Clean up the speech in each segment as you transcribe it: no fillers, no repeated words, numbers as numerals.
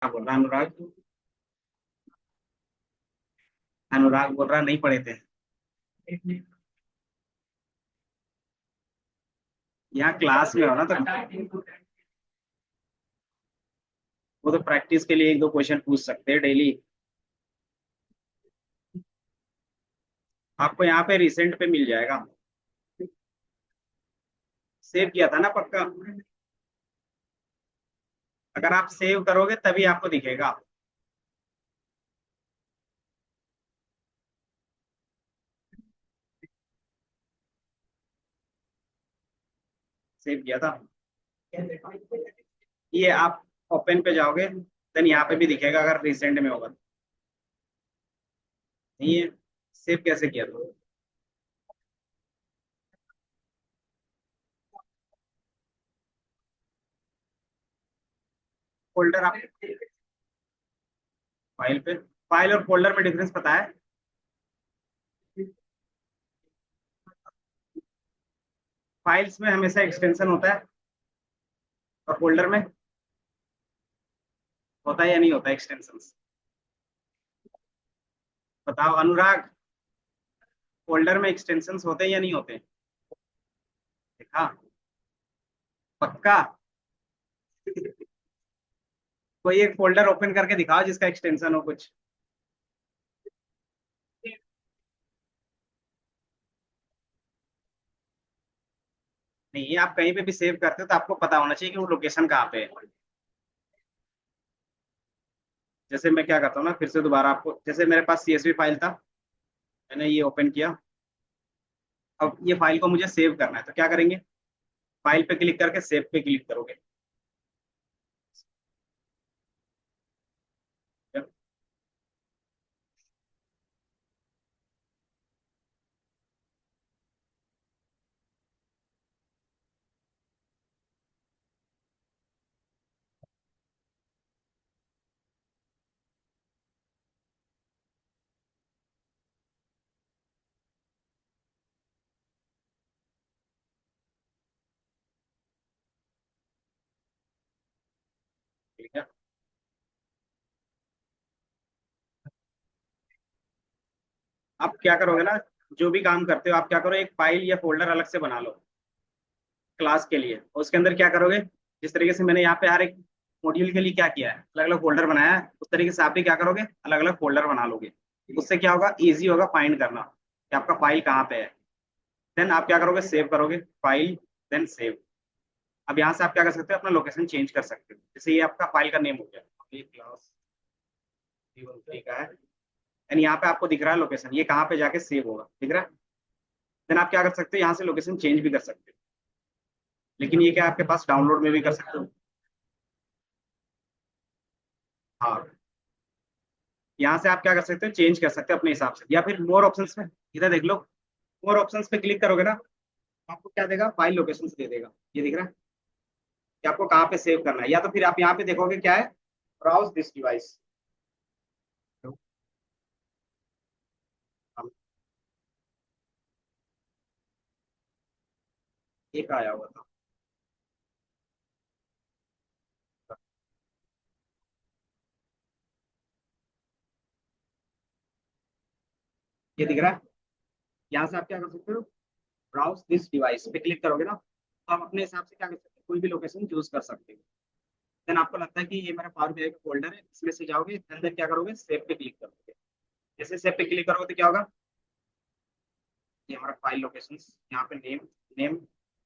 क्या बोल रहा अनुराग? अनुराग बोल रहा नहीं पढ़े थे। यहाँ क्लास में हो ना, तो वो तो प्रैक्टिस के लिए एक दो क्वेश्चन पूछ सकते हैं डेली। आपको यहाँ पे रिसेंट पे मिल जाएगा। सेव किया था ना पक्का? अगर आप सेव करोगे तभी आपको दिखेगा। सेव किया था। ये आप ओपन पे जाओगे, देन यहाँ पे भी दिखेगा अगर रिसेंट में होगा तो। नहीं है। सेव कैसे किया था? फोल्डर आप फाइल पे, फाइल और फोल्डर में डिफरेंस पता है? फाइल्स में हमेशा एक्सटेंशन होता है, और फोल्डर में होता है या नहीं होता एक्सटेंशन? बताओ अनुराग। फोल्डर में एक्सटेंशंस होते हैं या नहीं होते? देखा? पक्का? कोई एक फोल्डर ओपन करके दिखाओ जिसका एक्सटेंशन हो कुछ। नहीं, आप कहीं पे भी सेव करते हो तो आपको पता होना चाहिए कि वो लोकेशन कहाँ पे है। जैसे मैं क्या करता हूँ ना, फिर से दोबारा आपको, जैसे मेरे पास सीएसवी फाइल था, मैंने ये ओपन किया। अब ये फाइल को मुझे सेव करना है तो क्या करेंगे? फाइल पे क्लिक करके सेव पे क्लिक करोगे। ठीक है। आप क्या करोगे ना, जो भी काम करते हो आप क्या करो, एक फाइल या फोल्डर अलग से बना लो क्लास के लिए, और उसके अंदर क्या करोगे, जिस तरीके से मैंने यहाँ पे हर एक मॉड्यूल के लिए क्या किया है, अलग अलग फोल्डर बनाया है, उस तरीके से आप भी क्या करोगे, अलग अलग फोल्डर बना लोगे। उससे क्या होगा, इजी होगा फाइंड करना कि आपका फाइल कहाँ पे है। देन आप क्या करोगे, सेव करोगे फाइल, देन सेव। अब यहाँ से आप क्या कर सकते हो, अपना लोकेशन चेंज कर सकते हो। जैसे ये आपका फाइल का नेम हो गया, ये क्लास का है, एंड यहाँ पे आपको दिख रहा है लोकेशन, ये कहाँ पे जाके सेव होगा, दिख रहा है। देन आप क्या कर सकते हो, यहाँ से लोकेशन चेंज भी कर सकते हो। लेकिन ये क्या आपके पास डाउनलोड में भी कर सकते हो। हाँ, यहाँ से आप क्या कर सकते हो, चेंज कर सकते हो अपने हिसाब से, या फिर मोर ऑप्शंस में इधर देख लो। मोर ऑप्शंस पे क्लिक करोगे ना, आपको क्या देगा, फाइल लोकेशन दे देगा। ये दिख रहा है कि आपको कहाँ पे सेव करना है, या तो फिर आप यहाँ पे देखोगे क्या है, ब्राउज दिस डिवाइस। एक आया हुआ था। ये दिख रहा है। यहाँ से आप क्या कर सकते हो, ब्राउज दिस डिवाइस पे क्लिक करोगे ना, तो आप अपने हिसाब से क्या कर सकते हो, कोई भी लोकेशन चूज कर सकते हो। देन आपको लगता है कि ये मेरा पावर बीआई का फोल्डर है, इसमें से जाओगे, अंदर क्या करोगे, सेव पे क्लिक करोगे। जैसे सेव पे क्लिक करोगे तो क्या होगा, ये हमारा फाइल लोकेशन, यहाँ पे नेम, नेम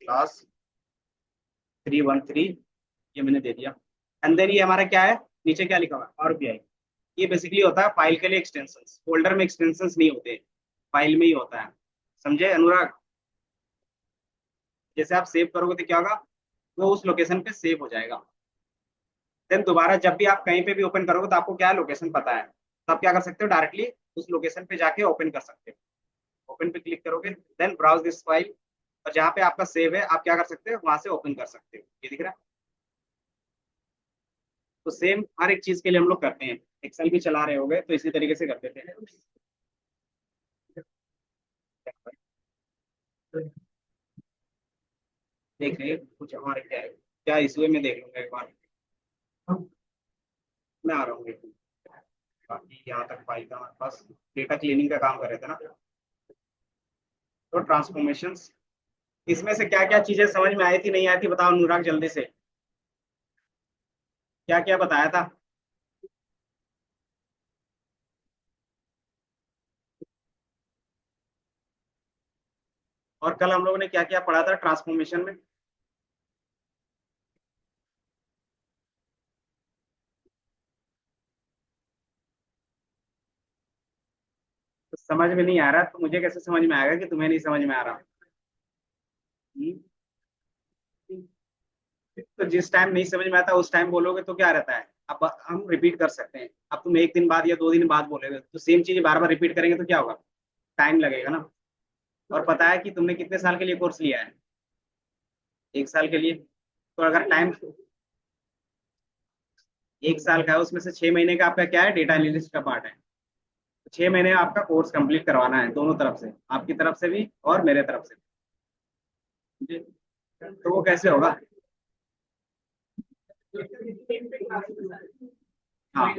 क्लास 313, ये मैंने दे दिया। अंदर ये हमारा क्या है, नीचे क्या लिखा हुआ है, पावर बीआई। ये बेसिकली होता है फाइल के लिए एक्सटेंशन, फोल्डर में एक्सटेंशन नहीं होते, फाइल में ही होता है। समझे अनुराग? जैसे आप सेव करोगे तो क्या होगा, वो उस लोकेशन पे सेव हो जाएगा। देन दोबारा जब भी आप कहीं पे भी ओपन करोगे तो आपको क्या लोकेशन पता है, तो आप क्या कर सकते हो, डायरेक्टली उस लोकेशन पे जाके ओपन कर सकते हो। ओपन पे क्लिक करोगे, देन ब्राउज दिस फाइल, और जहाँ पे आपका सेव है आप क्या कर सकते हो, वहां से ओपन कर सकते हो। ये दिख रहा है। तो सेम हर एक चीज के लिए हम लोग करते हैं। एक्सेल भी चला रहे होगे तो इसी तरीके से करते थे। देख रहे कुछ हमारे क्या है, क्या इशू है, मैं देख लूंगा एक बार। मैं आ रहा हूँ एक मिनट। बाकी यहाँ तक फाइल का हमारे पास डेटा क्लीनिंग का काम कर रहे थे ना। तो ट्रांसफॉर्मेशंस, इसमें से क्या क्या चीजें समझ में आई थी नहीं आई थी बताओ अनुराग जल्दी से। क्या क्या बताया था। और कल हम लोगों ने क्या क्या पढ़ा था ट्रांसफॉर्मेशन में। तो समझ में नहीं आ रहा तो मुझे कैसे समझ में आएगा कि तुम्हें नहीं समझ में आ रहा। हम्म? तो जिस टाइम नहीं समझ में आता उस टाइम बोलोगे तो क्या रहता है। अब हम रिपीट कर सकते हैं। अब तुम एक दिन बाद या 2 दिन बाद बोलोगे तो सेम चीज बार बार रिपीट करेंगे तो क्या होगा। टाइम लगेगा ना। और पता है कि तुमने कितने साल के लिए कोर्स लिया है। 1 साल के लिए। तो अगर टाइम 1 साल का है उसमें से 6 महीने का आपका क्या है डेटा एनालिस्ट का पार्ट है। तो 6 महीने आपका कोर्स कंप्लीट करवाना है दोनों तरफ से आपकी तरफ से भी और मेरे तरफ से भी। तो वो कैसे होगा। हाँ।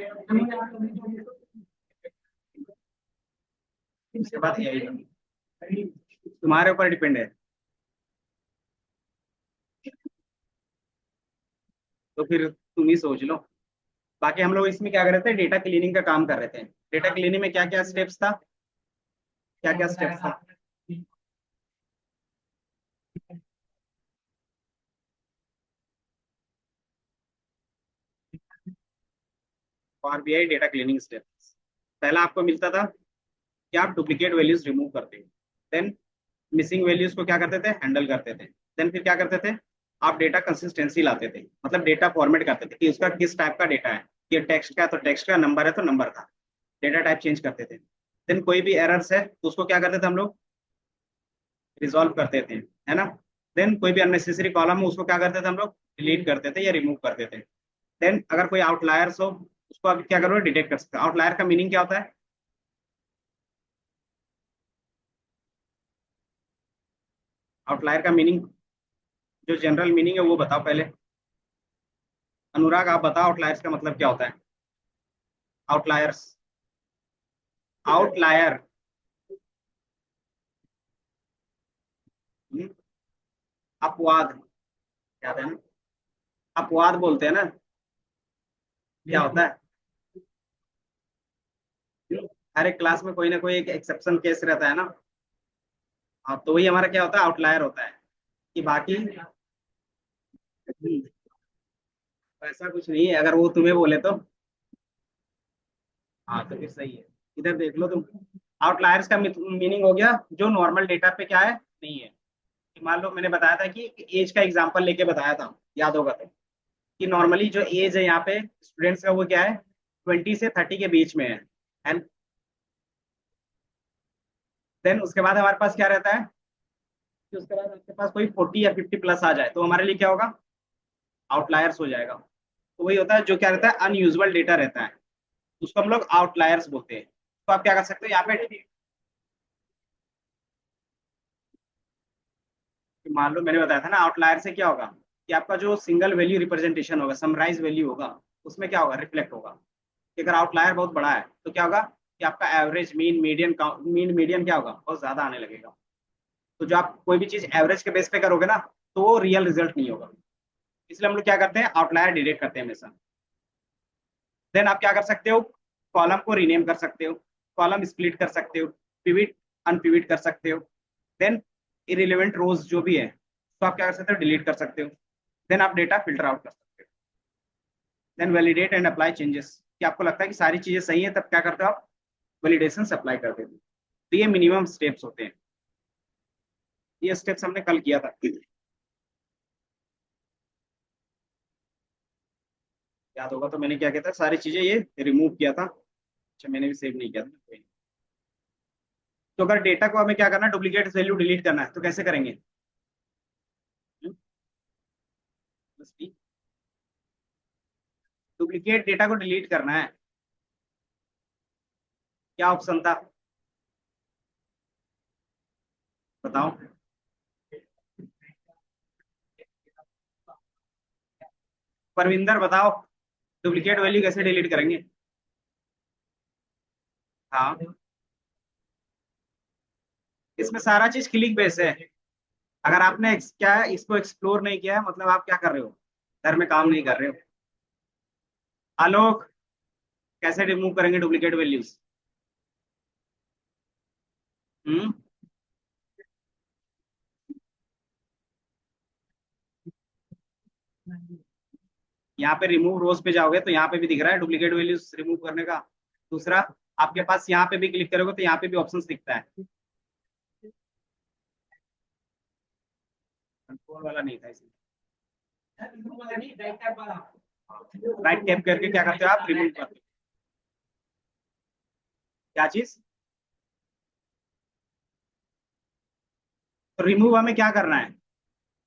उसके बाद यही तुम्हारे ऊपर डिपेंड है। तो फिर तुम ही सोच लो। बाकी हम लोग इसमें क्या कर रहे थे डेटा क्लीनिंग का काम कर रहे थे। डेटा क्लीनिंग में क्या क्या स्टेप्स था। क्या क्या स्टेप्स था। और भी आई डेटा क्लीनिंग स्टेप्स। पहला आपको मिलता था कि आप डुप्लीकेट वैल्यूज रिमूव करते हैं। देन मिसिंग वैल्यूज को क्या करते थे हैंडल करते थे। देन फिर क्या करते थे आप डेटा कंसिस्टेंसी लाते थे मतलब डेटा फॉर्मेट करते थे कि उसका किस टाइप का डेटा है। ये टेक्स्ट का है तो टेक्स्ट का नंबर है तो नंबर का डेटा टाइप चेंज करते थे। देन कोई भी एरर्स है तो उसको क्या करते थे हम लोग रिजॉल्व करते थे है ना। देन कोई भी अननेसेसरी कॉलम हो उसको क्या करते थे हम लोग डिलीट करते थे या रिमूव करते थे। देन अगर कोई आउटलायर्स हो उसको आप क्या करोगे डिटेक्ट कर सकते हो। आउटलायर का मीनिंग क्या होता है। आउटलायर का मीनिंग जो जनरल मीनिंग है वो बताओ पहले। अनुराग आप बताओ आउटलायर्स का मतलब क्या होता है। आउटलायर्स। आउटलायर। अपवाद। याद है ना। अपवाद बोलते हैं ना। क्या होता है। हर एक क्लास में कोई ना कोई एक एक्सेप्शन केस रहता है ना। हाँ तो वही हमारा क्या होता है आउटलायर होता है कि बाकी ऐसा कुछ नहीं है अगर वो तुम्हें बोले तो। हाँ तो फिर सही है। इधर देख लो तुम। आउटलायर्स का मीनिंग हो गया जो नॉर्मल डेटा पे क्या है नहीं है। कि मान लो मैंने बताया था कि एज का एग्जांपल लेके बताया था याद होगा तो कि नॉर्मली जो एज है यहाँ पे स्टूडेंट्स का वो क्या है 20 से 30 के बीच में है। एंड देन उसके बाद हमारे पास क्या रहता है कि उसके बाद आपके पास कोई 40 या 50 प्लस आ जाए तो हमारे लिए क्या होगा आउटलायर्स हो जाएगा। तो वही होता है जो क्या रहता है अनयूजुअल डेटा रहता है उसको हम लोग आउटलायर्स बोलते हैं। तो आप क्या कर सकते हो यहाँ पे कि मान लो मैंने बताया था ना आउटलायर से क्या होगा कि आपका जो सिंगल वैल्यू रिप्रेजेंटेशन होगा समराइज वैल्यू होगा उसमें क्या होगा रिफ्लेक्ट होगा। कि अगर आउटलायर बहुत बड़ा है तो क्या होगा कि आपका एवरेज मीन मीडियन क्या होगा बहुत ज्यादा आने लगेगा। तो जो आप कोई भी चीज एवरेज के बेस पे करोगे ना तो वो रियल रिजल्ट नहीं होगा। इसलिए हम लोग क्या करते हैं आउटलायर डिलीट करते हैं हमेशा। देन आप क्या कर सकते हो कॉलम को रीनेम कर सकते हो। कॉलम स्प्लिट कर सकते हो। पिविट अनपिविट कर सकते हो। देन इरिलेवेंट रोज जो भी है तो आप क्या कर सकते हो डिलीट कर सकते हो। देन आप डेटा फिल्टर आउट कर सकते हो। Then validate and apply changes कि आपको लगता है कि सारी चीजें सही है तब क्या करते हो आप वैलिडेशन अप्लाई कर देते हो। तो ये मिनिमम स्टेप्स होते हैं। ये स्टेप्स हमने कल किया था। याद होगा तो मैंने क्या किया था सारी चीजें ये रिमूव किया था। अच्छा मैंने भी सेव नहीं किया था कोई नहीं। तो अगर डेटा को हमें क्या करना है डुप्लीकेट वैल्यू डिलीट करना है तो कैसे करेंगे। डुप्लीकेट डेटा को डिलीट करना है क्या ऑप्शन था बताओ। परविंदर बताओ। डुप्लीकेट वैल्यू कैसे डिलीट करेंगे? हाँ, इसमें सारा चीज क्लिक बेस है। अगर आपने क्या है, इसको एक्सप्लोर नहीं किया है, मतलब आप क्या कर रहे हो, घर में काम नहीं कर रहे हो। आलोक, कैसे रिमूव करेंगे डुप्लीकेट वैल्यूज? हम्म। यहाँ पे रिमूव रोज पे जाओगे तो यहाँ पे भी दिख रहा है डुप्लीकेट वैल्यूज रिमूव करने का। दूसरा, आपके पास यहाँ पे भी क्लिक करोगे तो यहाँ पे भी ऑप्शन दिखता है। कंट्रोल वाला नहीं था इसमें। राइट टैप करके क्या करते हो आप, रिमूव करते हो। क्या चीज? तो रिमूव हमें क्या करना है?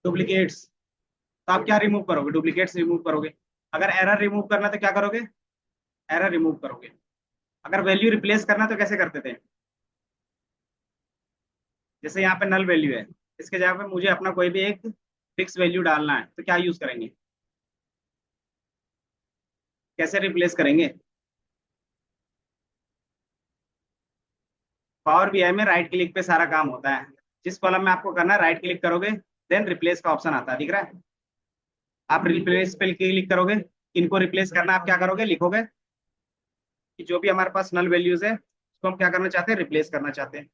डुप्लीकेट्स। तो आप क्या रिमूव करोगे? डुप्लीकेट्स रिमूव करोगे। अगर एरर रिमूव करना है तो क्या करोगे? एरर रिमूव करोगे। अगर वैल्यू रिप्लेस करना है तो कैसे करते थे? जैसे यहाँ पे नल वैल्यू है, इसके जगह पे मुझे अपना कोई भी एक फिक्स वैल्यू डालना है, तो क्या यूज करेंगे? कैसे रिप्लेस करेंगे? पावर बीआई में राइट क्लिक पे सारा काम होता है। जिस कॉलम में आपको करना है राइट क्लिक करोगे, देन रिप्लेस का ऑप्शन आता है, दिख रहा है? आप रिप्लेस पे क्लिक करोगे, इनको रिप्लेस करना, आप क्या करोगे, लिखोगे कि जो भी हमारे पास नल वैल्यूज है उसको हम क्या करना चाहते हैं, रिप्लेस करना चाहते हैं।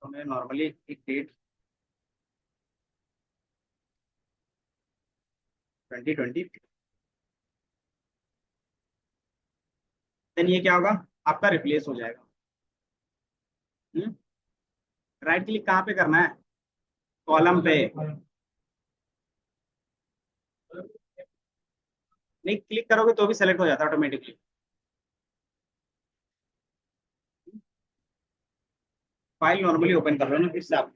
तो मैं नॉर्मली एक डेट 2020, देन ये क्या होगा, आपका रिप्लेस हो जाएगा। राइट क्लिक कहाँ पे करना है? कॉलम पे। नहीं, क्लिक करोगे तो भी सेलेक्ट हो जाता है ऑटोमेटिकली। फाइल नॉर्मली ओपन कर लो ना फिर से आप।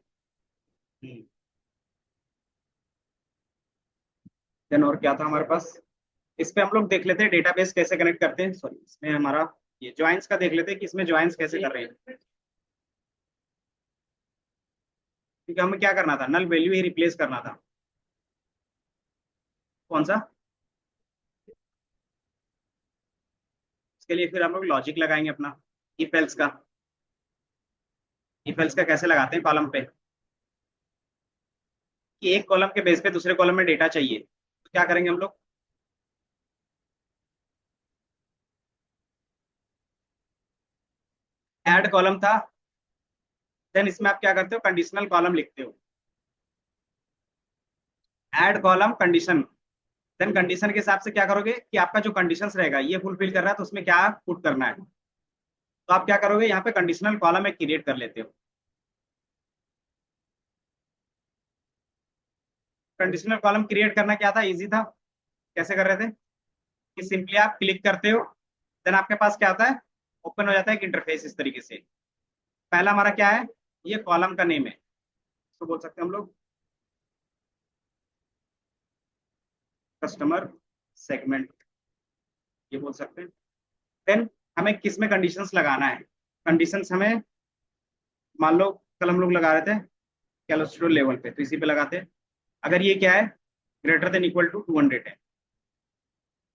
देन और क्या था हमारे पास? इस पे हम लोग देख लेते हैं डेटाबेस कैसे कनेक्ट करते हैं, सॉरी इसमें हमारा ये ज्वाइंस का देख लेते हैं कि इसमें ज्वाइंस कैसे कर रहे हैं। क्योंकि हमें क्या करना था, नल वैल्यू ही रिप्लेस करना था। कौन सा? इसके लिए फिर हम लोग लॉजिक लगाएंगे अपना, इफ एल्स का। इफ एल्स का कैसे लगाते हैं कॉलम पे, कि एक कॉलम के बेस पे दूसरे कॉलम में डेटा चाहिए, तो क्या करेंगे हम लोग? ऐड कॉलम था, देन इसमें आप क्या करते हो, कंडीशनल कॉलम लिखते हो। Add column condition, then condition के हिसाब से क्या करोगे कि आपका जो कंडीशंस रहेगा ये फुलफिल कर रहा है तो उसमें क्या पुट करना है। तो आप क्या करोगे, यहाँ पे कंडीशनल कॉलम एक क्रिएट कर लेते हो। कंडीशनल कॉलम क्रिएट करना क्या था, इजी था। कैसे कर रहे थे कि सिंपली आप क्लिक करते हो, देन आपके पास क्या आता है, ओपन हो जाता है एक इंटरफेस इस तरीके से। पहला हमारा क्या है, ये कॉलम का नेम है, तो बोल सकते हैं हम लोग कस्टमर सेगमेंट, ये बोल सकते हैं। देन हमें किस में कंडीशंस लगाना है, कंडीशंस हमें, मान लो कल हम लोग लगा रहे थे कोलेस्ट्रॉल लेवल पे, तो इसी पे लगाते हैं। अगर ये क्या है, ग्रेटर देन इक्वल टू 200 है,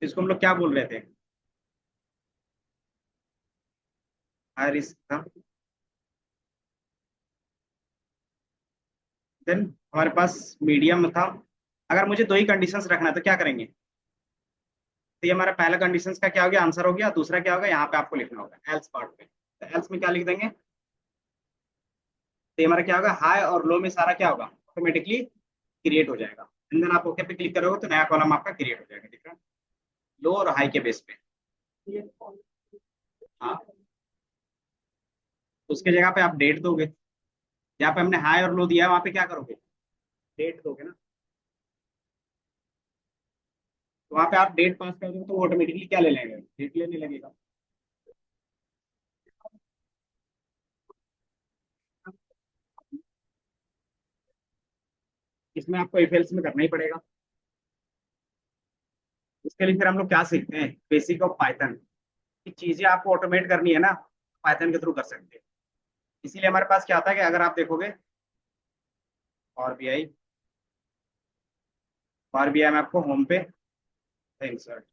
तो इसको हम लोग क्या बोल रहे थे, हाई रिस्क था। देन हमारे पास मीडियम था। अगर मुझे दो ही कंडीशंस रखना है तो क्या करेंगे? तो ये हमारा पहला कंडीशंस का क्या हो गया, आंसर हो गया। दूसरा क्या होगा, यहाँ पे आपको लिखना होगा एल्स पार्ट पे, तो एल्स में क्या लिख देंगे, तो ये हमारा क्या होगा, हाई और लो में सारा क्या होगा, ऑटोमेटिकली क्रिएट हो जाएगा। एंड देन आप ओके पे क्लिक करोगे तो नया कॉलम आपका क्रिएट हो जाएगा, ठीक है, लो और हाई के बेस पे। हाँ, तो उसके जगह पे आप डेट दोगे, जहाँ पे हमने हाई और लो दिया है वहाँ पे क्या करोगे, डेट दोगे ना। तो वहाँ पे आप डेट पास कर दोगे तो ऑटोमेटिकली क्या ले लेंगे, डेट लेने लगेगा। इसमें आपको इफ एल्स में करना ही पड़ेगा। इसके लिए फिर हम लोग क्या सीखते हैं, बेसिक ऑफ पाइथन, की चीजें आपको ऑटोमेट करनी है ना, पाइथन के थ्रू कर सकते हैं। इसीलिए हमारे पास क्या आता है कि अगर आप देखोगे पावर बीआई, पावर बीआई में आपको होम पे इंसर्ट।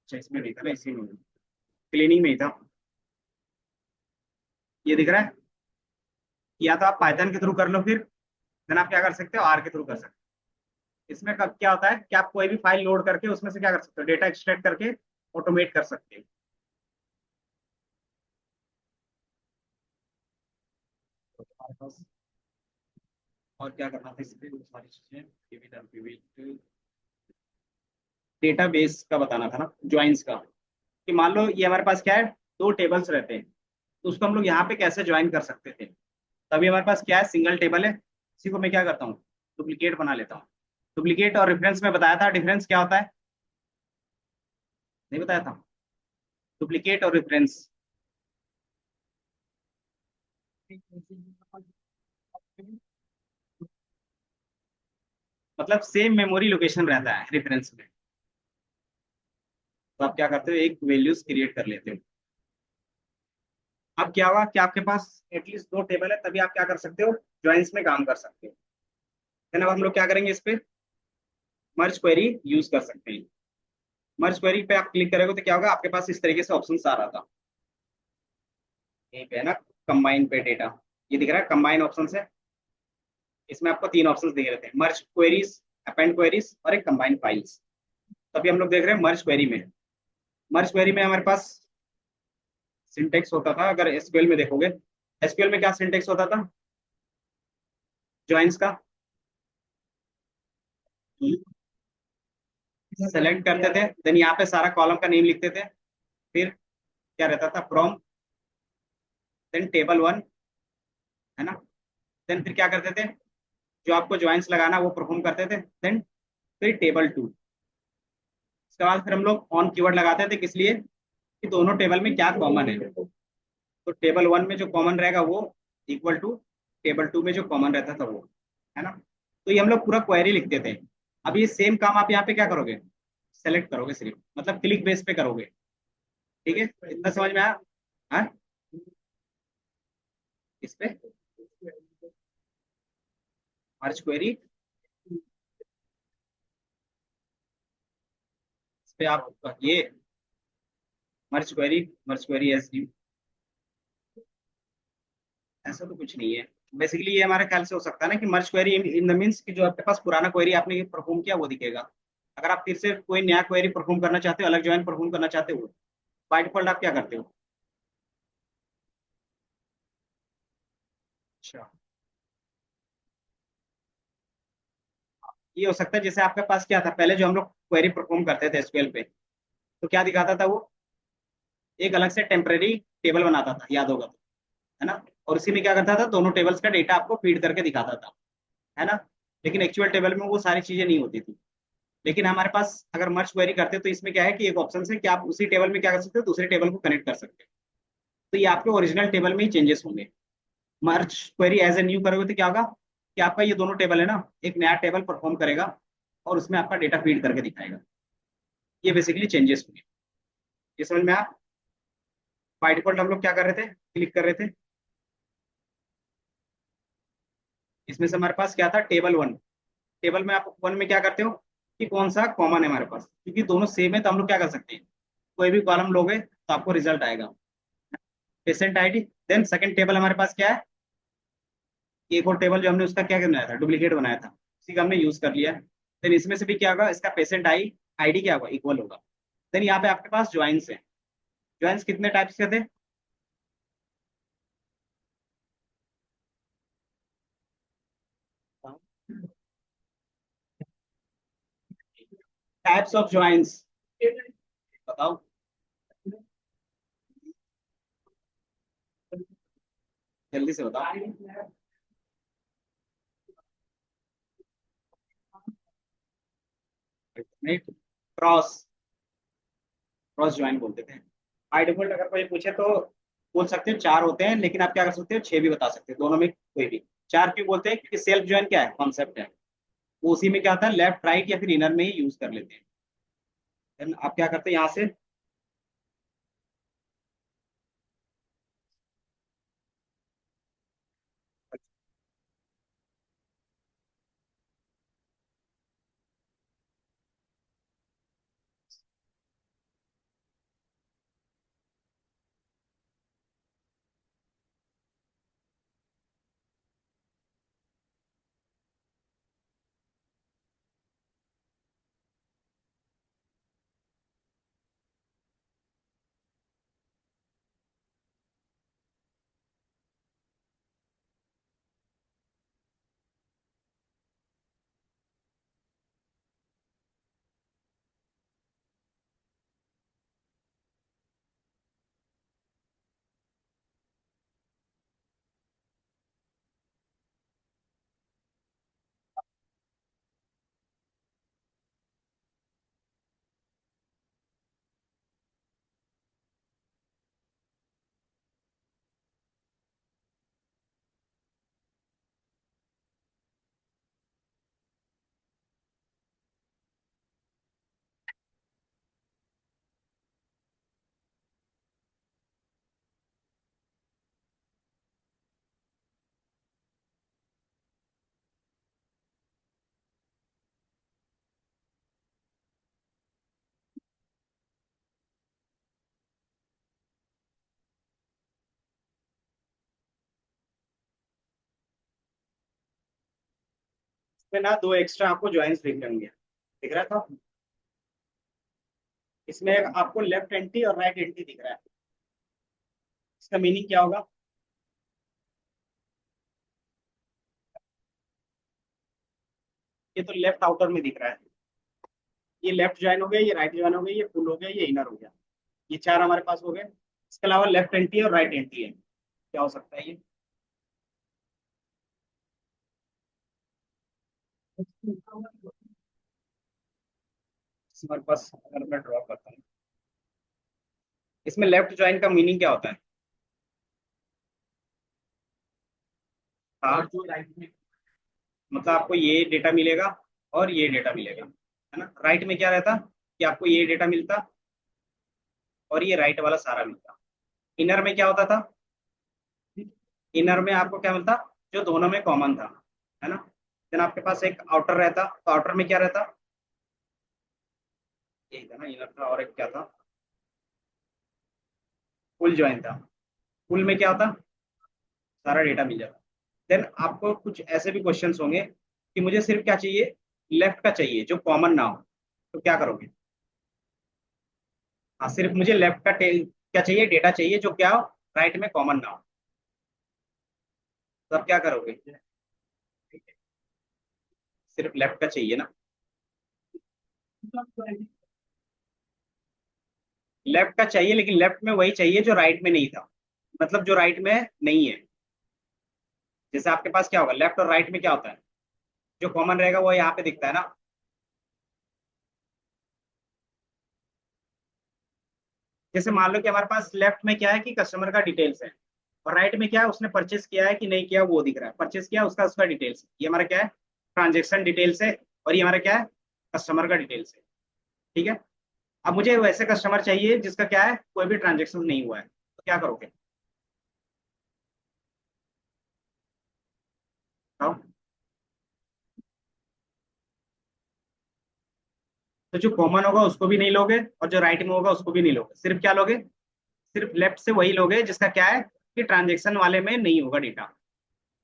अच्छा इसमें नहीं था ना, इसी में क्लीनिंग में ही था। ये दिख रहा है। या तो आप पाइथन के थ्रू कर लो, फिर देन आप क्या कर सकते हो, आर के थ्रू कर सकते हो। इसमें कब क्या होता है कि आप कोई भी फाइल लोड करके उसमें से क्या कर सकते हो, डेटा एक्सट्रैक्ट करके ऑटोमेट कर सकते हो। तो हमारे पास और क्या करना था इसमें, वो सारी चीजें डेटाबेस का बताना था ना, ज्वाइंस का। कि मान लो ये हमारे पास क्या है, दो टेबल्स रहते हैं, तो उसको हम लोग यहाँ पे कैसे ज्वाइन कर सकते थे। तभी हमारे पास क्या है, सिंगल टेबल है, इसी को मैं क्या करता हूँ, डुप्लीकेट बना लेता हूँ। डुप्लीकेट और रेफरेंस में बताया था, डिफरेंस क्या होता है, नहीं बताया था। डुप्लीकेट और रेफरेंस मतलब सेम मेमोरी लोकेशन रहता है रेफरेंस में। तो आप क्या करते हो, एक वैल्यूज क्रिएट कर लेते हो। अब क्या हुआ कि आपके पास एटलीस्ट दो टेबल है, तभी आप क्या कर सकते हो, ज्वाइंस में काम कर सकते हो। है ना, अब हम लोग क्या करेंगे, इस पे मर्ज क्वेरी यूज कर सकते हैं। मर्ज क्वेरी पे आप क्लिक करोगे तो क्या होगा, आपके पास इस तरीके से ऑप्शन आ रहा था। यहीं पे है ना, कंबाइन पे डेटा, ये दिख रहा है कंबाइन ऑप्शन है। इसमें आपको तीन ऑप्शंस दिख रहे थे, मर्ज क्वेरीज, अपेंड क्वेरीज और एक कंबाइन फाइल्स। तभी हम लोग देख रहे हैं मर्ज क्वेरी में। मर्ज क्वेरी में हमारे पास सिंटेक्स होता था, अगर एसक्यूएल में देखोगे, एसक्यूएल में क्या सिंटेक्स होता था, ज्वाइंस का सेलेक्ट करते थे, देन यहाँ पे सारा कॉलम का नेम लिखते थे। फिर क्या रहता था, फ्रॉम, देन टेबल वन, है ना। देन फिर क्या करते थे, जो आपको ज्वाइंस लगाना वो परफॉर्म करते थे। देन फिर टेबल टू। इसके बाद फिर हम लोग ऑन कीवर्ड लगाते थे, किस लिए, कि दोनों टेबल में क्या कॉमन है। तो टेबल वन में जो कॉमन रहेगा वो इक्वल टू टेबल टू में जो कॉमन रहता था वो, है ना। तो ये हम लोग पूरा क्वेरी लिखते थे। अब ये सेम काम आप यहाँ पे क्या करोगे, सेलेक्ट करोगे सिर्फ, मतलब क्लिक बेस पे करोगे। ठीक है, इतना समझ में आया। हाँ, इस पे मर्ज क्वेरी, इस पे आप ये मर्ज क्वेरी एस, ऐसा तो कुछ नहीं है। बेसिकली ये हमारे ख्याल से हो सकता है ना कि मर्ज क्वेरी इन द मीन्स कि जो आपके पास पुराना क्वेरी आपने परफॉर्म किया वो दिखेगा। अगर आप फिर से कोई नया क्वेरी परफॉर्म करना चाहते हो, अलग ज्वाइन परफॉर्म करना चाहते हो, बाय डिफॉल्ट आप क्या करते हो। अच्छा, ये हो सकता है जैसे आपके पास क्या था पहले, जो हम लोग क्वेरी परफॉर्म करते थे एसक्यूएल पे, तो क्या दिखाता था वो, एक अलग से टेम्परेरी टेबल बनाता था, याद होगा तो, है ना। और उसी में क्या करता था, दोनों टेबल्स का डेटा आपको फीड करके दिखाता था, है ना। लेकिन एक्चुअल टेबल में वो सारी चीजें नहीं होती थी। लेकिन हमारे पास अगर मर्ज क्वेरी करते हैं तो इसमें क्या है कि एक ऑप्शन है कि आप उसी टेबल में क्या कर सकते हो, दूसरे टेबल को कनेक्ट कर सकते हो। तो ये आपके ओरिजिनल टेबल में ही चेंजेस होंगे। मर्ज क्वेरी एज ए न्यू करोगे तो क्या होगा, कि आपका ये दोनों टेबल है ना, एक नया टेबल परफॉर्म करेगा और उसमें आपका डेटा फीड करके दिखाएगा। ये बेसिकली चेंजेस होंगे। ये समझ में आया। बाय डिफॉल्ट हम लोग क्या कर रहे थे, क्लिक कर रहे थे, इसमें से हमारे पास क्या था, टेबल वन। टेबल में आप वन में क्या करते हो, कि कौन सा कॉमन है हमारे पास, क्योंकि दोनों सेम है तो हम लोग क्या कर सकते हैं, कोई भी कॉलम लोगे तो आपको रिजल्ट आएगा, patient ID. Then second table हमारे पास क्या है, एक और टेबल जो हमने उसका क्या बनाया था, डुप्लीकेट बनाया था, उसी का हमने यूज कर लिया। देन इसमें से भी क्या होगा, इसका पेशेंट आई आईडी क्या होगा, इक्वल होगा। देन यहाँ पे आपके पास ज्वाइंस है। ज्वाइंस कितने टाइप्स के थे, टाइप्स ऑफ ज्वाइंस, बताओ। जल्दी से बताओ। नहीं, क्रॉस, क्रॉस ज्वाइन बोलते थे। बाय डिफॉल्ट अगर कोई पूछे तो बोल सकते हो चार होते हैं, लेकिन आप क्या कर सकते हो, छह भी बता सकते हो, दोनों में कोई भी। चार क्यों बोलते हैं, क्योंकि सेल्फ ज्वाइन क्या है, कॉन्सेप्ट है, वो उसी में क्या होता है, लेफ्ट राइट या फिर इनर में ही यूज कर लेते हैं। Then आप क्या करते हैं यहाँ से, इसमें ना दो एक्स्ट्रा आपको ज्वाइंट्स दिख रहे दिख रहा था। इसमें आपको लेफ्ट एंटी और राइट एंटी दिख रहा है। इसका मीनिंग क्या होगा? ये तो लेफ्ट आउटर में दिख रहा है। ये लेफ्ट ज्वाइन हो गया, ये राइट ज्वाइन हो गया, ये फुल हो गया, ये इनर हो गया। ये चार हमारे पास हो गए। इसके अलावा लेफ्ट एंटी और राइट एंटी है, क्या हो सकता है ये? हमारे पास अगर मैं ड्रॉ करता हूँ, इसमें लेफ्ट ज्वाइन का मीनिंग क्या होता है? हाँ, मतलब आपको ये डेटा मिलेगा और ये डेटा मिलेगा, है ना। राइट में क्या रहता कि आपको ये डेटा मिलता और ये राइट वाला सारा मिलता। इनर में क्या होता था? इनर में आपको क्या मिलता? जो दोनों में कॉमन था, है ना। देन आपके पास एक आउटर रहता, तो आउटर में क्या रहता? यही था ना, इनर था और एक क्या था? फुल ज्वाइन था। फुल में क्या होता? सारा डेटा मिल जाता। देन आपको कुछ ऐसे भी क्वेश्चंस होंगे कि मुझे सिर्फ क्या चाहिए, लेफ्ट का चाहिए जो कॉमन ना हो, तो क्या करोगे? हाँ, सिर्फ मुझे लेफ्ट का क्या चाहिए, डेटा चाहिए जो क्या हो, राइट में कॉमन ना हो, तो अब क्या करोगे? सिर्फ लेफ्ट का चाहिए ना। लेफ्ट का चाहिए, लेकिन लेफ्ट में वही चाहिए जो राइट में नहीं था, मतलब जो राइट में नहीं है। जैसे आपके पास क्या होगा, लेफ्ट और राइट में क्या होता है, जो कॉमन रहेगा वो यहाँ पे दिखता है ना। जैसे मान लो कि हमारे पास लेफ्ट में क्या है कि कस्टमर का डिटेल्स है, और राइट में क्या है, उसने परचेस किया है कि नहीं किया वो दिख रहा है। परचेस किया उसका उसका डिटेल्स, ये हमारा क्या है, ट्रांजेक्शन डिटेल्स है। और ये हमारा क्या है, कस्टमर का डिटेल्स है। ठीक है। अब मुझे वैसे कस्टमर चाहिए जिसका क्या है, कोई भी ट्रांजेक्शन नहीं हुआ है, तो क्या करोगे? बताओ। तो जो कॉमन होगा उसको भी नहीं लोगे और जो राइट में होगा उसको भी नहीं लोगे, सिर्फ क्या लोगे? सिर्फ लेफ्ट से वही लोगे जिसका क्या है कि ट्रांजेक्शन वाले में नहीं होगा डेटा,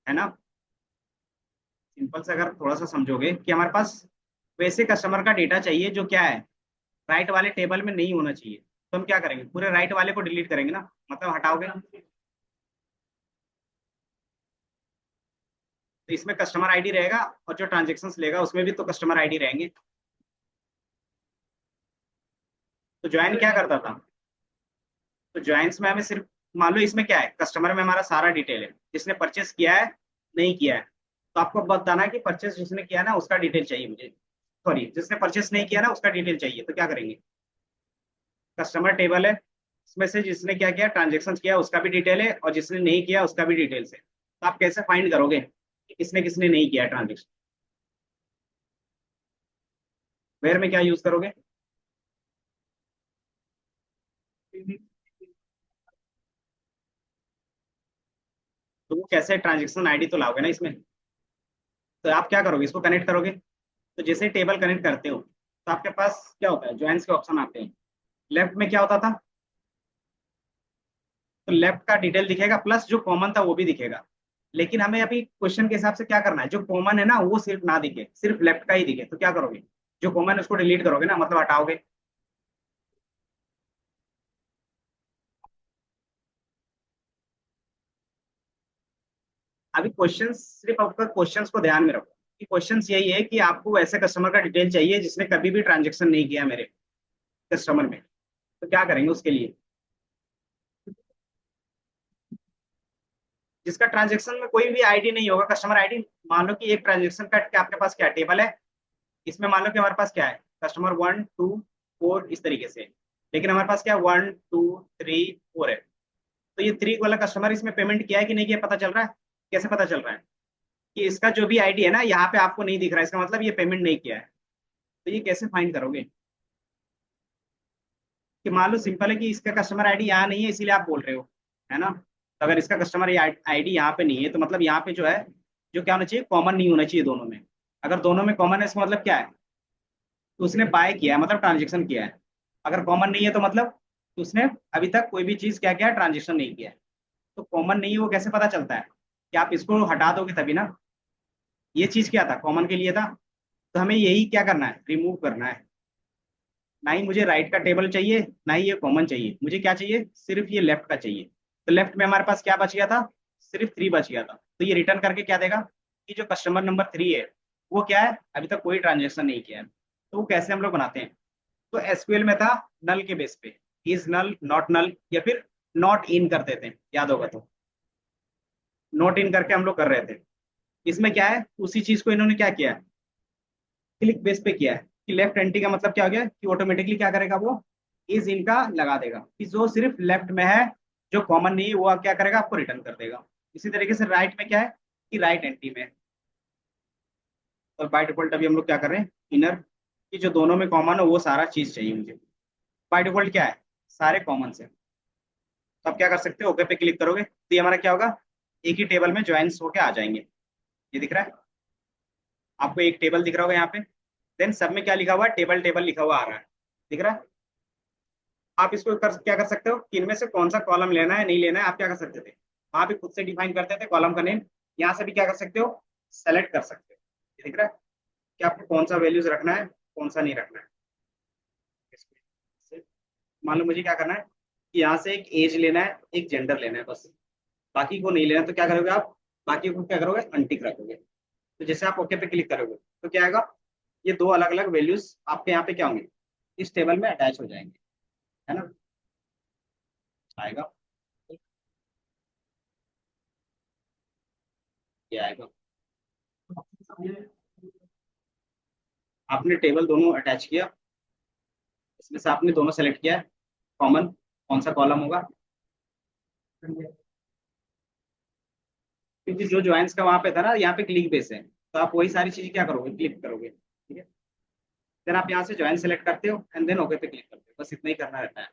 है ना। सिंपल से अगर थोड़ा सा समझोगे कि हमारे पास वैसे कस्टमर का डेटा चाहिए जो क्या है, राइट वाले टेबल में नहीं होना चाहिए, तो हम क्या करेंगे, पूरे राइट वाले को डिलीट करेंगे ना, मतलब हटाओगे। तो इसमें कस्टमर आईडी रहेगा और जो ट्रांजेक्शन्स लेगा उसमें भी तो कस्टमर आईडी रहेंगे। तो ज्वाइन क्या करता था? तो ज्वाइंस में हमें सिर्फ, मान लो इसमें क्या है, कस्टमर में हमारा सारा डिटेल है, जिसने परचेस किया है नहीं किया है, तो आपको बताना है कि परचेस जिसने किया ना उसका डिटेल चाहिए मुझे, सॉरी जिसने परचेस नहीं किया ना उसका डिटेल चाहिए, तो क्या करेंगे? कस्टमर टेबल है, इसमें से जिसने क्या किया ट्रांजेक्शन किया उसका भी डिटेल है और जिसने नहीं किया उसका भी डिटेल्स है, तो आप कैसे फाइंड करोगे कि किसने किसने नहीं किया ट्रांजेक्शन? वेयर में क्या यूज करोगे? तो वो कैसे, ट्रांजेक्शन आईडी तो लाओगे ना इसमें। तो आप क्या करोगे, इसको कनेक्ट करोगे। तो जैसे टेबल कनेक्ट करते हो तो आपके पास क्या होता है, ज्वाइंस के ऑप्शन आते हैं। लेफ्ट में क्या होता था, तो लेफ्ट का डिटेल दिखेगा प्लस जो कॉमन था वो भी दिखेगा। लेकिन हमें अभी क्वेश्चन के हिसाब से क्या करना है, जो कॉमन है ना वो सिर्फ ना दिखे, सिर्फ लेफ्ट का ही दिखे, तो क्या करोगे? जो कॉमन है उसको डिलीट करोगे ना, मतलब हटाओगे। अभी क्वेश्चन, सिर्फ आपका क्वेश्चंस को ध्यान में रखो कि क्वेश्चंस यही है कि आपको ऐसे कस्टमर का डिटेल चाहिए जिसने कभी भी ट्रांजेक्शन नहीं किया मेरे कस्टमर में, तो क्या करेंगे उसके लिए? जिसका ट्रांजेक्शन में कोई भी आईडी नहीं होगा, कस्टमर आईडी। मान लो कि एक ट्रांजेक्शन का क्या आपके पास क्या टेबल है, इसमें मान लो कि हमारे पास क्या है, कस्टमर 1 2 4 इस तरीके से। लेकिन हमारे पास क्या 1 2 3 4 है। तो ये 3 वाला कस्टमर इसमें पेमेंट किया है कि नहीं किया, पता चल रहा है। कैसे पता चल रहा है? कि इसका जो भी आईडी है ना यहाँ पे आपको नहीं दिख रहा है, इसका मतलब ये पेमेंट नहीं किया है। तो ये कैसे फाइंड करोगे? कि मान लो सिंपल है कि इसका कस्टमर आईडी यहाँ नहीं है इसीलिए आप बोल रहे हो, है ना। तो अगर इसका कस्टमर आईडी यहाँ पे नहीं है तो मतलब यहाँ पे जो है, जो क्या होना चाहिए, कॉमन नहीं होना चाहिए दोनों में। अगर दोनों में कॉमन है इसका मतलब क्या है, तो उसने बाय किया है, मतलब ट्रांजेक्शन किया है। अगर कॉमन नहीं है तो मतलब उसने अभी तक कोई भी चीज क्या किया है, ट्रांजेक्शन नहीं किया है। तो कॉमन नहीं है वो कैसे पता चलता है, कि आप इसको हटा दोगे तभी ना। ये चीज क्या था, कॉमन के लिए था। तो हमें यही क्या करना है, रिमूव करना है। ना ही मुझे राइट का टेबल चाहिए, ना ही ये कॉमन चाहिए, मुझे क्या चाहिए, सिर्फ ये लेफ्ट का चाहिए। तो लेफ्ट में हमारे पास क्या बच गया था, सिर्फ 3 बच गया था। तो ये रिटर्न करके क्या देगा कि जो कस्टमर नंबर 3 है वो क्या है, अभी तक कोई ट्रांजेक्शन नहीं किया है। तो वो कैसे हम लोग बनाते हैं, तो एसक्यूएल में था नल के बेस पे, इज नल, नॉट नल, या फिर नॉट इन करते थे, याद होगा तो नॉट इन करके हम लोग कर रहे थे। इसमें क्या है, उसी चीज को इन्होंने क्या किया है, क्लिक बेस पे किया है। कि लेफ्ट एंटी का मतलब क्या हो गया कि ऑटोमेटिकली क्या करेगा वो, इज इनका लगा देगा कि जो सिर्फ लेफ्ट में है, जो कॉमन नहीं है वो क्या करेगा, आपको रिटर्न कर देगा। इसी तरीके से राइट में क्या है कि राइट एंटी में है। और बाय डिफॉल्ट अभी हम लोग क्या कर रहे हैं, इनर, कि जो दोनों में कॉमन हो वो सारा चीज चाहिए मुझे। बाय डिफॉल्ट क्या है, सारे कॉमन से। तो आप क्या कर सकते हो, ओके पे क्लिक करोगे तो ये हमारा क्या होगा, एक ही टेबल में ज्वाइंस होके आ जाएंगे। ये दिख रहा है आपको, एक टेबल दिख रहा होगा यहाँ पे। देन सब में क्या लिखा हुआ है, टेबल टेबल लिखा हुआ आ रहा है, दिख रहा है। आप इसको क्या कर सकते हो कि इनमें से कौन सा कॉलम लेना है नहीं लेना है, आप क्या कर सकते थे, वहां भी खुद से डिफाइन करते थे कॉलम का नेम। यहाँ से भी क्या कर सकते हो, सेलेक्ट कर सकते हो। ये दिख रहा है कि आपको कौन सा वैल्यूज रखना है, कौन सा नहीं रखना है। मान लो मुझे क्या करना है कि यहाँ से एक एज लेना है, एक जेंडर लेना है बस, बाकी को नहीं लेना। तो क्या करोगे आप, बाकी को क्या करोगे, अनटिक रखोगे। तो जैसे आप ओके पे क्लिक करोगे तो क्या आएगा, ये दो अलग अलग वैल्यूज आपके यहाँ पे क्या होंगे, इस टेबल में अटैच हो जाएंगे, है ना। आएगा, ये आएगा। आपने टेबल दोनों अटैच किया, इसमें से आपने दोनों सेलेक्ट किया है, कॉमन कौन सा कॉलम होगा, क्योंकि जो ज्वाइंस का वहां पे था ना, यहाँ पे क्लिक बेस है, तो आप वही सारी चीजें क्या करोगे, क्लिक करोगे, ठीक है। देन आप यहाँ से ज्वाइन सेलेक्ट करते हो एंड देन ओके पे क्लिक करते हो, बस इतना ही करना रहता है।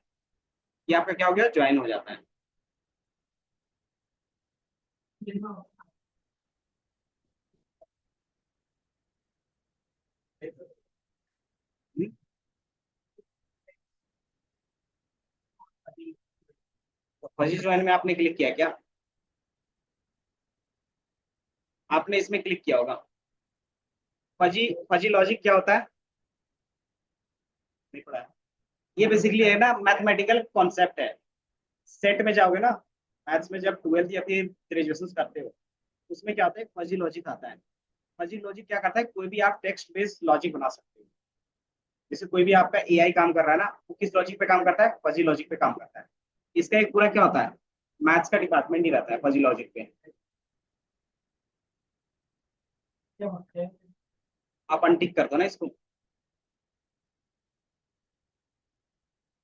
ये आपका क्या हो गया, ज्वाइन हो जाता है। फजी ज्वाइन में आपने क्लिक किया क्या, आपने इसमें क्लिक किया होगा। फजी फजी लॉजिक क्या होता है, नहीं पढ़ा है। ये बेसिकली है ना, मैथमेटिकल कॉन्सेप्ट है। सेट में जाओगे ना, मैथ्स में जब 12th या फिर ग्रेजुएशन करते हो, उसमें क्या होता है, फजी लॉजिक आता है। फजी लॉजिक क्या करता है, कोई भी आप टेक्स्ट बेस्ड लॉजिक बना सकते हो। जैसे कोई भी आपका एआई काम कर रहा है ना, वो किस लॉजिक पे काम करता है, फजी लॉजिक पे काम करता है। इसका एक पूरा क्या होता है, मैथ्स का डिपार्टमेंट ही रहता है फजी लॉजिक पे। आप अनटिक कर दो ना इसको,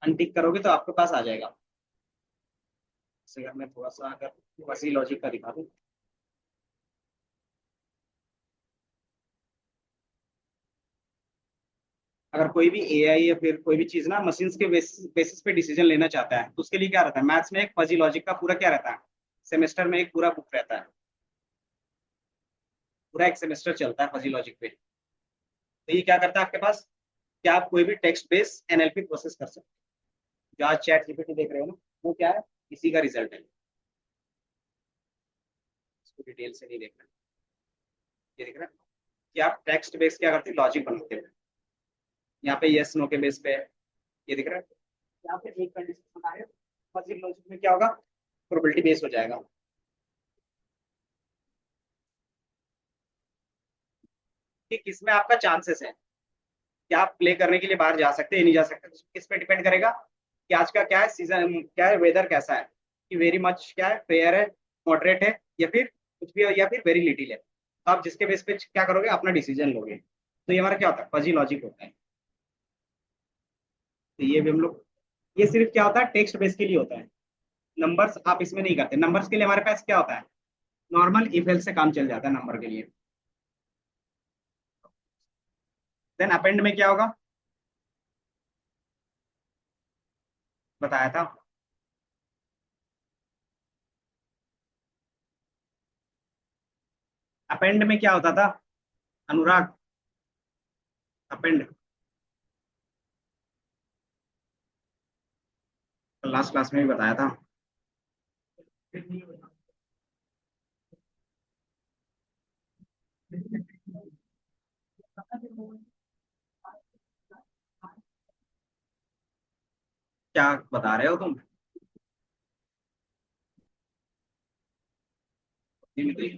अनटिक करोगे तो आपके पास आ जाएगा। जैसे अगर मैं थोड़ा सा अगर फजी लॉजिक का दिखा दूं, अगर कोई भी एआई या फिर कोई भी चीज ना मशीन के बेसिस पे डिसीजन लेना चाहता है, तो उसके लिए क्या रहता है, मैथ्स में एक फजी लॉजिक का पूरा क्या रहता है, सेमेस्टर में एक पूरा बुक रहता है, पूरा एक सेमेस्टर चलता है फजी लॉजिक पे। तो ये क्या करता है आपके पास, कि आप कोई भी टेक्स्ट बेस एनएलपी प्रोसेस कर सकते हो। जो आज चैट जीपीटी देख रहे हो ना, वो क्या है, इसी का रिजल्ट है। इसको डिटेल से नहीं देखना। ये देख रहे हैं कि आप टेक्स्ट बेस क्या करते हो, लॉजिक बनाते हो। यहाँ पे यस नो के बेस पे है। ये दिख रहा है, यहाँ पे एक कंडीशन बना है, फजी लॉजिक में क्या होगा, प्रोबेबिलिटी बेस हो जाएगा। कि किसमें आपका चांसेस है कि आप प्ले करने के लिए बाहर जा सकते हैं नहीं जा सकते, तो किस पे डिपेंड करेगा कि आज का क्या है, सीजन क्या है, वेदर कैसा है, कि वेरी मच क्या है, फेयर है, मॉडरेट है, या फिर कुछ भी है, या फिर वेरी लिटिल है। तो आप जिसके बेस पे क्या करोगे, अपना डिसीजन लोगे। तो ये हमारा क्या होता है, फजी लॉजिक होता है। तो ये भी हम लोग, ये सिर्फ क्या होता है, टेक्स्ट बेस के लिए होता है। नंबर्स आप इसमें नहीं करते, नंबर्स के लिए हमारे पास क्या होता है, नॉर्मल इफ एल्स से काम चल जाता है नंबर के लिए। देन अपेंड में क्या होगा, बताया था। अपेंड में क्या होता था, अनुराग, अपेंड लास्ट क्लास में भी बताया था। क्या बता रहे हो तुम? दिमित्री।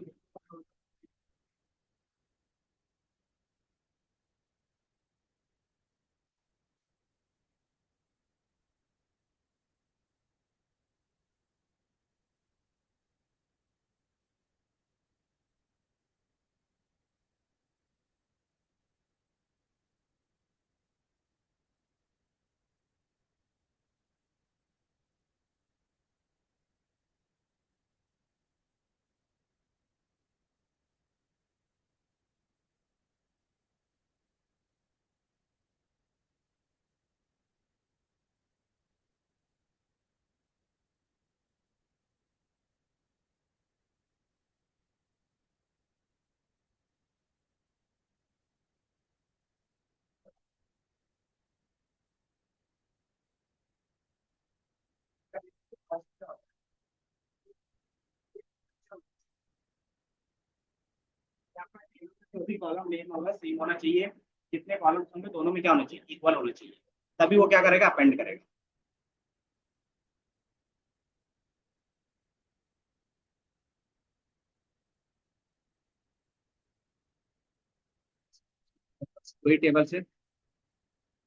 जो भी कॉलम नेम होगा सेम होना चाहिए। जितने कॉलम्स होंगे दोनों में क्या होना चाहिए, इक्वल होना चाहिए। तभी वो क्या करेगा, अपेंड करेगा। वही टेबल से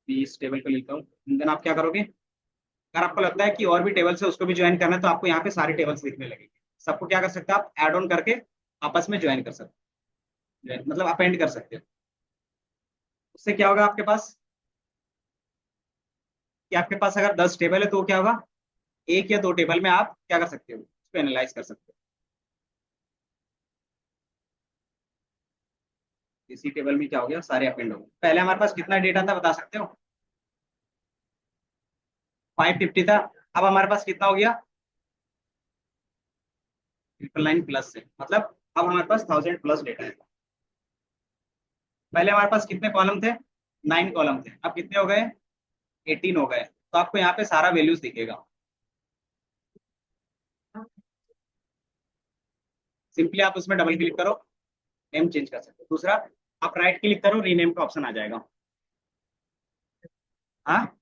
इस टेबल को लिखता हूँ। देन आप क्या करोगे, अगर आपको लगता है कि और भी टेबल्स है उसको भी ज्वाइन करना है, तो आपको यहाँ पे सारे टेबल्स दिखने लगेंगे। सबको क्या कर सकते हो आप, ऐड ऑन करके आपस में ज्वाइन कर सकते हो, मतलब अपेंड कर सकते हो। उससे क्या होगा आपके पास, कि आपके पास अगर 10 टेबल है तो क्या होगा, एक या दो टेबल में आप क्या कर सकते हो, उसको एनालाइज कर सकते हो। इसी टेबल में क्या हो गया, सारे अपेंड हो गए। पहले हमारे पास कितना डेटा था बता सकते हो? 550 था। अब हमारे पास कितना हो गया, 999 प्लस से, मतलब अब हमारे पास 1000 प्लस डेटा है। पहले हमारे पास कितने कॉलम थे, 9 कॉलम थे, अब कितने हो गए, 18 हो गए। तो आपको यहाँ पे सारा वैल्यूज दिखेगा। सिंपली आप उसमें डबल क्लिक करो, नेम चेंज कर सकते हो। दूसरा, आप राइट क्लिक करो, रीनेम का ऑप्शन आ जाएगा। हाँ,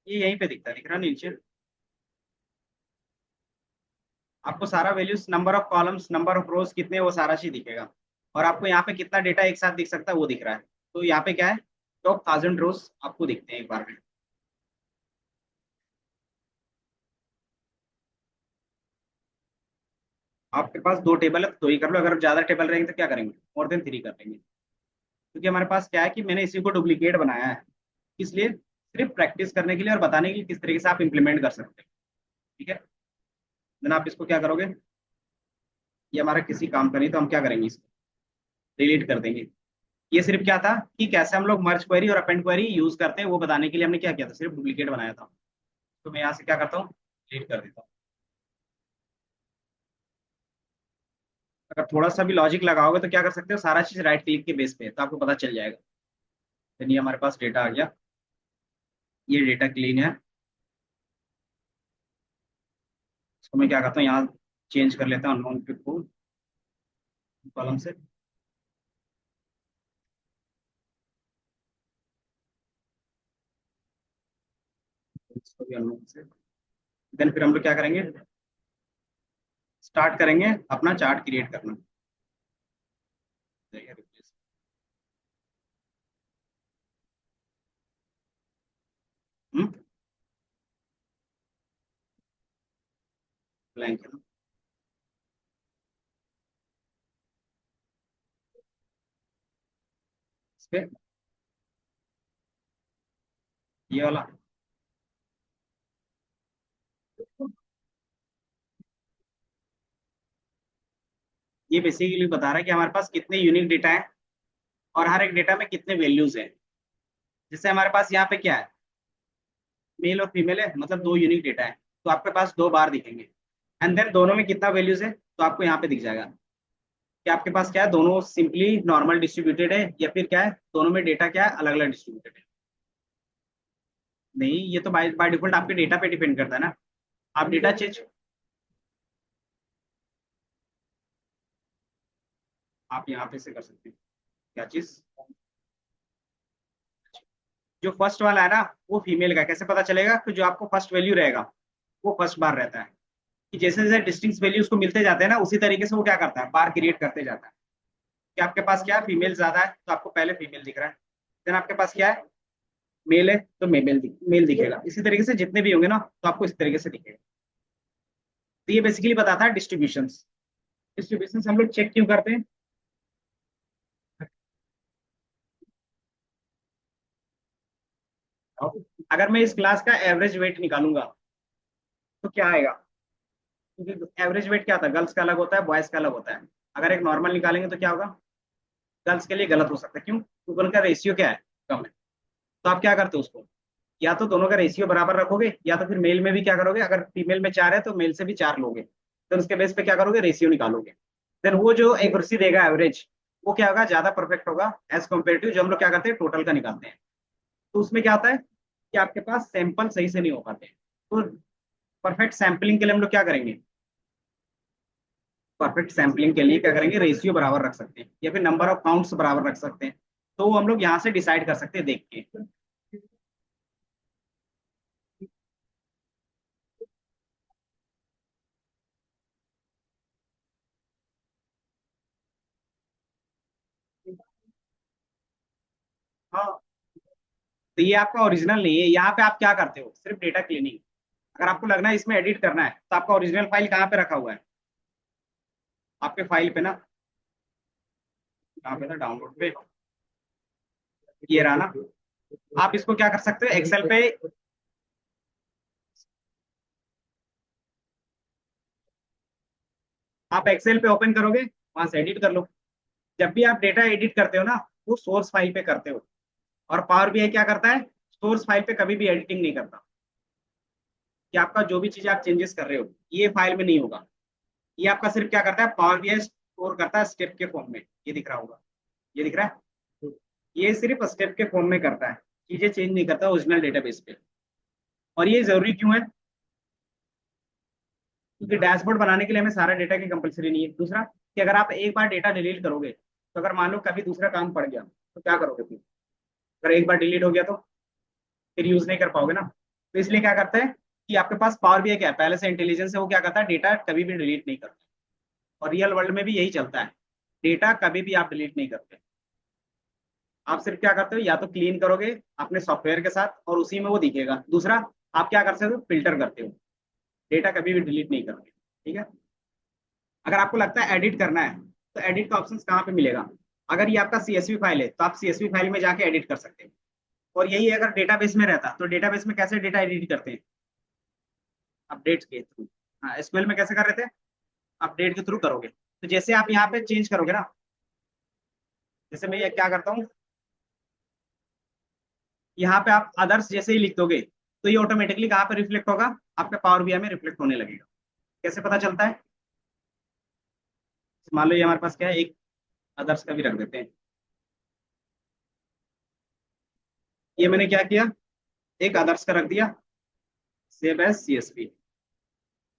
ये यहीं पे दिखता है, दिख रहा है नीचे। आपको सारा values, number of columns, number of रोज कितने, वो सारा चीज दिखेगा। और आपको यहाँ पे कितना डेटा एक साथ दिख सकता है वो दिख रहा है। तो यहाँ पे क्या है, टॉप 1000 रोज आपको दिखते हैं एक बार में। आपके पास 2 टेबल है तो 2 ही कर लो, अगर ज्यादा टेबल रहेंगे तो क्या करेंगे, मोर देन 3 कर लेंगे। क्योंकि हमारे पास क्या है कि मैंने इसी को डुप्लीकेट बनाया है, इसलिए सिर्फ प्रैक्टिस करने के लिए और बताने के लिए किस तरीके से आप इंप्लीमेंट कर सकते हैं। ठीक है। देन आप इसको क्या करोगे, ये हमारा किसी काम का नहीं, तो हम क्या करेंगे, इसको डिलीट कर देंगे। ये सिर्फ क्या था कि कैसे हम लोग मर्ज क्वेरी और अपेंड क्वेरी यूज करते हैं वो बताने के लिए हमने क्या किया था, सिर्फ डुप्लीकेट बनाया था। तो मैं यहाँ से क्या करता हूँ, डिलीट कर देता हूँ। अगर थोड़ा सा भी लॉजिक लगाओगे तो क्या कर सकते हो, सारा चीज राइट क्लिक के बेस पे है, तो आपको पता चल जाएगा। तो ये हमारे पास डेटा आ गया, ये डेटा क्लीन है। इसको मैं क्या करता हूँ, यहाँ चेंज कर लेता हूँ अननोन को कॉलम से। इसको भी अननोन से। देन फिर हम लोग क्या करेंगे, स्टार्ट करेंगे अपना चार्ट क्रिएट करना। ब्लैंक है ना, इस पे ये वाला। ये बेसिकली बता रहा है कि हमारे पास कितने यूनिक डेटा है और हर एक डेटा में कितने वैल्यूज हैं। जैसे हमारे पास यहाँ पे क्या है, मेल और फीमेल है, मतलब 2 यूनिक डेटा है, तो आपके पास 2 बार दिखेंगे। एंड देन दोनों में कितना वैल्यूज है तो आपको यहाँ पे दिख जाएगा कि आपके पास क्या है, दोनों सिंपली नॉर्मल डिस्ट्रीब्यूटेड है या फिर क्या है, दोनों में डेटा क्या है, अलग अलग डिस्ट्रीब्यूटेड है। नहीं, ये तो बाय बाय डिफॉल्ट आपके डेटा पे डिपेंड करता है ना। आप डेटा चेंज, आप यहाँ पे से कर सकते हैं क्या चीज। जो फर्स्ट वाला है ना, वो फीमेल का है। कैसे पता चलेगा? कि जो आपको फर्स्ट वैल्यू रहेगा वो फर्स्ट बार रहता है। कि जैसे जैसे डिस्टिंक्ट वैल्यू उसको मिलते जाते हैं ना, उसी तरीके से वो क्या करता है, बार क्रिएट करते जाता है। कि आपके पास क्या है, फीमेल ज्यादा है तो आपको पहले फीमेल दिख रहा है। देन आपके पास क्या है, मेल है तो मेल दिखेगा। इसी तरीके से जितने भी होंगे ना, तो आपको इस तरीके से दिखेगा। तो ये बेसिकली बताता है डिस्ट्रीब्यूशन। डिस्ट्रीब्यूशन हम लोग चेक क्यों करते हैं? अगर मैं इस क्लास का एवरेज वेट निकालूंगा तो क्या आएगा? क्योंकि एवरेज वेट क्या होता है, गर्ल्स का अलग होता है, बॉयज का अलग होता है। अगर एक नॉर्मल निकालेंगे तो क्या होगा? गर्ल्स के लिए गलत हो सकता है। क्यों? क्योंकि उनका रेशियो क्या है, कम है। तो आप क्या करते हो उसको, या तो दोनों का रेशियो बराबर रखोगे, या तो फिर मेल में भी क्या करोगे, अगर फीमेल में चार है तो मेल से भी चार लोगे। फिर उसके बेस पे क्या करोगे, रेशियो निकालोगे। फिर वो जो एक्यूरेसी देगा एवरेज, वो क्या होगा, ज्यादा परफेक्ट होगा एज कम्पेयर टू जो हम लोग क्या करते हैं, टोटल का निकालते हैं। तो उसमें क्या होता है कि आपके पास सैंपल सही से नहीं हो पाते। तो परफेक्ट सैंपलिंग के लिए हम लोग क्या करेंगे, परफेक्ट सैंपलिंग के लिए क्या करेंगे, रेशियो बराबर रख सकते हैं, या फिर नंबर ऑफ काउंट्स बराबर रख सकते हैं। तो वो हम लोग यहाँ से डिसाइड कर सकते हैं देख के। हाँ, तो ये आपका ओरिजिनल नहीं है। यहाँ पे आप क्या करते हो, सिर्फ डेटा क्लीनिंग। अगर आपको लगना है इसमें एडिट करना है, तो आपका ओरिजिनल फाइल कहाँ पे रखा हुआ है, आपके फाइल पे ना, कहाँ पे था, डाउनलोड पे, ये रहा ना। आप इसको क्या कर सकते हो, एक्सेल पे, आप एक्सेल पे ओपन करोगे, वहां से एडिट कर लो। जब भी आप डेटा एडिट करते हो ना, वो सोर्स फाइल पे करते हो। और पावर बीआई क्या करता है, सोर्स फाइल पे कभी भी एडिटिंग नहीं करता। कि आपका जो भी चीज आप चेंजेस कर रहे हो, ये फाइल में नहीं होगा। ये आपका सिर्फ क्या करता है, पावर बीआई स्टोर करता है स्टेप के फॉर्म में। ये दिख रहा होगा, ये दिख रहा है, ये सिर्फ स्टेप के फॉर्म में करता है, चीजें चेंज नहीं करता ओरिजिनल डेटाबेस पे। और ये जरूरी क्यों है? क्योंकि डैशबोर्ड बनाने के लिए हमें सारा डेटा की कंपलसरी नहीं है। दूसरा, कि अगर आप एक बार डेटा डिलीट करोगे, तो अगर मान लो कभी दूसरा काम पड़ गया तो क्या करोगे फिर? अगर एक बार डिलीट हो गया तो फिर यूज नहीं कर पाओगे ना। तो इसलिए क्या करते हैं कि आपके पास पावर भी है, क्या है, पहले से इंटेलिजेंस है, वो क्या करता है, डेटा कभी भी डिलीट नहीं करता। और रियल वर्ल्ड में भी यही चलता है, डेटा कभी भी आप डिलीट नहीं करते। आप सिर्फ क्या करते हो, या तो क्लीन करोगे अपने सॉफ्टवेयर के साथ और उसी में वो दिखेगा। दूसरा, आप क्या कर सकते हो, फिल्टर करते हो, डेटा कभी भी डिलीट नहीं करोगे। ठीक है? अगर आपको लगता है एडिट करना है, तो एडिट का ऑप्शन कहाँ पे मिलेगा? अगर ये आपका सीएसवी फाइल है, तो आप सीएसवी फाइल में जाके एडिट कर सकते हैं। और यही अगर डेटाबेस में रहता, तो डेटाबेस में कैसे डेटा एडिट करते हैं, अपडेट के थ्रू। हाँ, एसक्यूएल में कैसे कर रहे थे, अपडेट के थ्रू करोगे। तो जैसे आप यहाँ पे चेंज करोगे ना, जैसे मैं ये क्या करता हूँ, यहाँ पे आप अदर्स जैसे ही लिख दोगे, तो ये ऑटोमेटिकली कहाँ पे रिफ्लेक्ट होगा, आपके पावर बीआई में रिफ्लेक्ट होने लगेगा। कैसे पता चलता है? मान लो ये हमारे पास क्या है, एक अदर्स का भी रख देते हैं। ये मैंने क्या किया, एक अदर्स का रख दिया, सेव एज सीएसवी।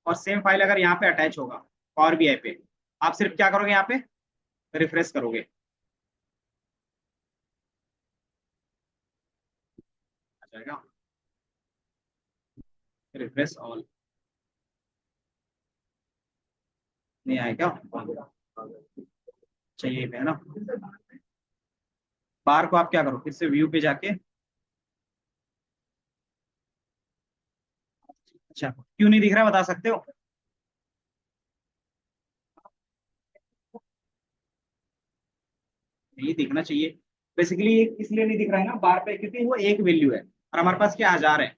और सेम फाइल अगर यहाँ पे अटैच होगा पावर बीआई पे, आप सिर्फ क्या करोगे, यहाँ पे रिफ्रेश करोगे, आ जाएगा, रिफ्रेश ऑल। नहीं आएगा, चाहिए पे है ना। बार को आप क्या करो, फिर से व्यू पे जाके, अच्छा क्यों नहीं दिख रहा बता सकते हो? नहीं दिखना चाहिए। बेसिकली ये इसलिए नहीं दिख रहा है ना बार पे, क्योंकि वो एक वैल्यू है और हमारे पास क्या हजार है।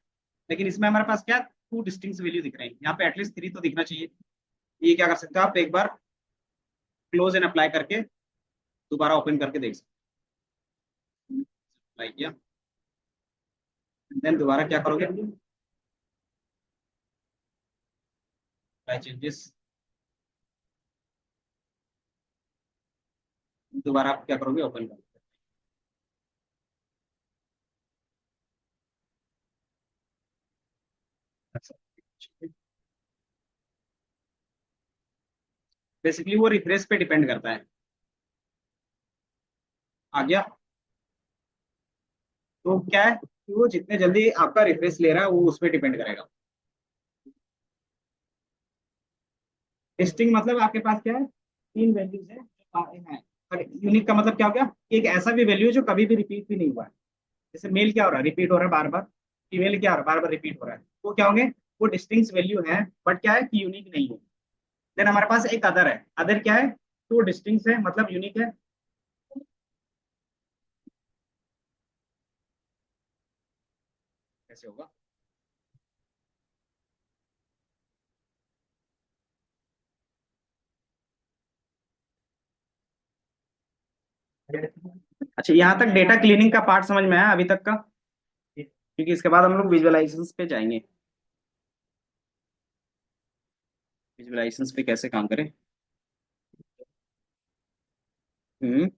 लेकिन इसमें हमारे पास क्या, टू डिस्टिंक्ट वैल्यू दिख रहे हैं। यहाँ पे एटलीस्ट थ्री तो दिखना चाहिए। ये क्या कर सकते हो, आप एक बार क्लोज एंड अप्लाई करके दोबारा ओपन करके देख सकते हो। अप्लाई किया, देन दोबारा क्या करोगे, अप्लाई चेंजेस, दोबारा आप क्या करोगे, ओपन करोगे। बेसिकली वो रिफ्रेश पे डिपेंड करता है। आ गया? तो क्या है कि वो जितने जल्दी आपका रिफ्रेश ले रहा है वो उस पर डिपेंड करेगा। डिस्टिंग मतलब आपके पास क्या है, तीन वैल्यूज है जो हैं। और यूनिक का मतलब क्या हो गया, एक ऐसा भी वैल्यू है जो कभी भी रिपीट भी नहीं हुआ है। जैसे मेल क्या हो रहा है, रिपीट हो रहा है बार बार। फीमेल क्या हो रहा है, बार बार रिपीट हो रहा है। वो क्या होंगे, वो डिस्टिंक्ट वैल्यू है, बट क्या है कि यूनिक नहीं है। देन हमारे पास एक अदर है, अदर क्या है, तो डिस्टिंक्ट है मतलब यूनिक है। कैसे होगा। अच्छा, यहाँ तक डेटा क्लीनिंग का पार्ट समझ में आया अभी तक का, क्योंकि इसके बाद हम लोग विजुअलाइजेशंस पे जाएंगे। विजुअलाइजेशंस पे कैसे काम करें। हम्म।